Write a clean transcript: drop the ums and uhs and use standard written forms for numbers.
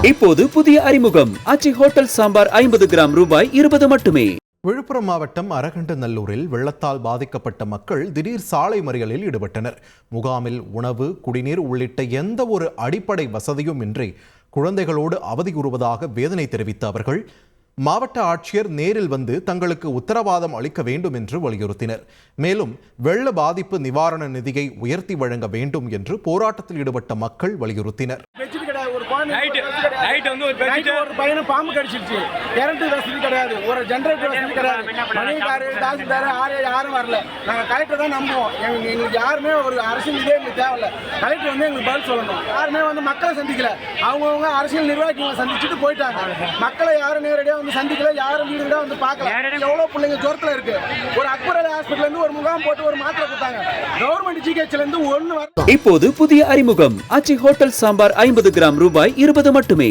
இப்போது புதிய அறிமுகம் ஆச்சி ஹோட்டல் சாம்பார் 50 கிராம் ரூபாய் 20 மட்டுமே. விழுப்புரம் மாவட்டம் அரகண்டநல்லூரில் வெள்ளத்தால் பாதிக்கப்பட்ட மக்கள் திடீர் சாலை மறியலில் ஈடுபட்டனர். முகாமில் உணவு, குடிநீர் உள்ளிட்ட எந்த ஒரு அடிப்படை வசதியும் இன்றி குழந்தைகளோடு அவதியுறுவதாக வேதனை தெரிவித்த அவர்கள் மாவட்ட ஆட்சியர் நேரில் வந்து தங்களுக்கு உத்தரவாதம் அளிக்க வேண்டும் என்று வலியுறுத்தினர். மேலும் வெள்ள பாதிப்பு நிவாரண நிதியை உயர்த்தி வழங்க வேண்டும் என்று போராட்டத்தில் ஈடுபட்ட மக்கள் வலியுறுத்தினர். பாம்பு கடிச்சிருச்சு, கரண்ட் வசதி கிடையாது, ஒரு ஜெனரேட்டர் வசதி கிடையாது, மணிக்காரு தாசில்தார் யாரும் வரல. நாங்கள் கலெக்டர் தான் நம்புவோம். எங்களுக்கு யாருமே ஒரு அரசியல் இதே எங்களுக்கு தேவையில்ல. கலெக்டர் வந்து எங்களுக்கு பதில் சொல்லணும். யாருமே வந்து மக்களை சந்திக்கல, அவங்கவுங்க அரசியல் நிர்வாகிகளை சந்திச்சுட்டு போயிட்டாங்க. மக்களை யாரும் நேரடியாக வந்து சந்திக்கல, யாரும் வீடு வந்து பார்க்கல. எவ்வளோ பிள்ளைங்க ஜோரத்தில் இருக்கு. ஒரு அக்பர் அலி ஹாஸ்பிட்டல் இருந்து ஒரு முகாம் போட்டு ஒரு மாத்திரை கொடுத்தாங்க. கவர்மெண்ட் ஜிஹெச்ல இருந்து ஒன்று. இப்போது புதிய அறிமுகம் ஆச்சி ஹோட்டல் சாம்பார் 50 கிராம் ரூபாய் 20 மட்டுமே.